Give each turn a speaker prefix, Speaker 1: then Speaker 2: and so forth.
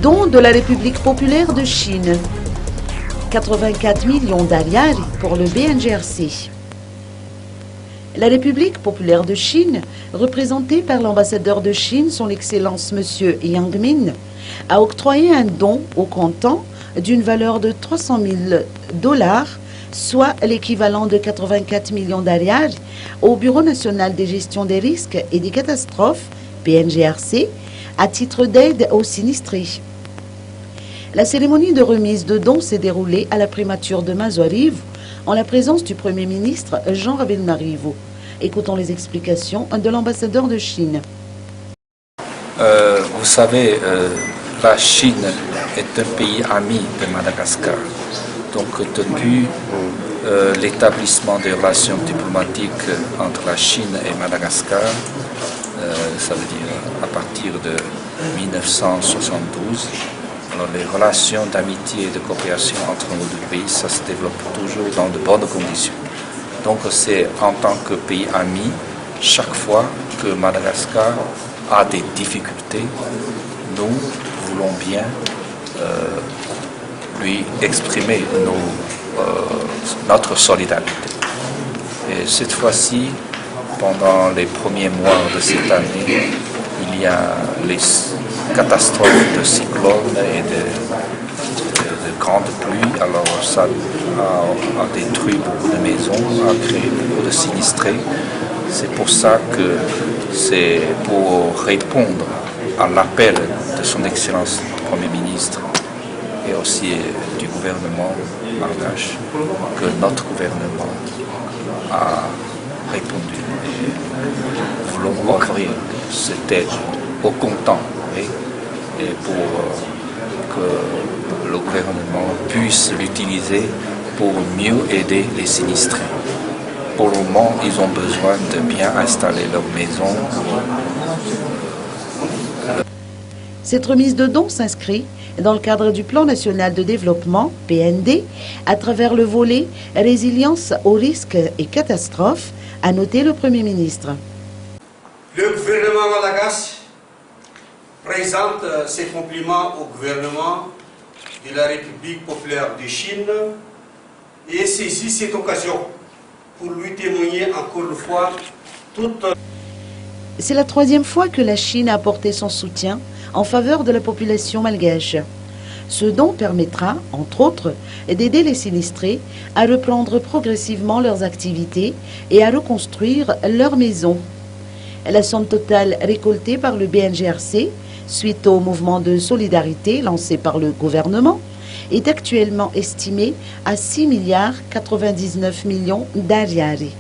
Speaker 1: Don de la République populaire de Chine. 84 millions d'ariari pour le BNGRC. La République populaire de Chine, représentée par l'ambassadeur de Chine, son Excellence M. Yang Min, a octroyé un don au comptant d'une valeur de 300 000 $, soit l'équivalent de 84 millions d'ariari, au Bureau national de gestion des risques et des catastrophes, BNGRC, à titre d'aide aux sinistrés. La cérémonie de remise de dons s'est déroulée à la primature de Mazoarivo, en la présence du Premier ministre Jean Rabenmarivo. Écoutons les explications de l'ambassadeur de Chine.
Speaker 2: Vous savez, la Chine est un pays ami de Madagascar. Donc depuis l'établissement des relations diplomatiques entre la Chine et Madagascar, ça veut dire à partir de 1972, alors les relations d'amitié et de coopération entre nos deux pays, ça se développe toujours dans de bonnes conditions. Donc c'est en tant que pays ami, chaque fois que Madagascar a des difficultés, nous voulons bien lui exprimer notre solidarité. Et cette fois-ci, pendant les premiers mois de cette année, il y a les catastrophes de cyclones et de grandes pluies. Alors ça a détruit beaucoup de maisons, a créé beaucoup de sinistrés. C'est pour ça que c'est pour répondre à l'appel de son Excellence le Premier ministre et aussi du gouvernement malgache que notre gouvernement a répondu. Et nous voulons offrir cette aide au comptant et pour que le gouvernement puisse l'utiliser pour mieux aider les sinistrés. Pour le moment, ils ont besoin de bien installer leur maison.
Speaker 1: Cette remise de dons s'inscrit dans le cadre du Plan national de développement, PND, à travers le volet résilience aux risques et catastrophes, a noté le Premier ministre.
Speaker 3: Le gouvernement malgache présente ses compliments au gouvernement de la République populaire de Chine et saisit cette occasion pour lui témoigner encore une fois toute...
Speaker 1: C'est la troisième fois que la Chine a apporté son soutien en faveur de la population malgache. Ce don permettra, entre autres, d'aider les sinistrés à reprendre progressivement leurs activités et à reconstruire leurs maisons. La somme totale récoltée par le BNGRC, suite au mouvement de solidarité lancé par le gouvernement, est actuellement estimée à 6,99 milliards d'ariari.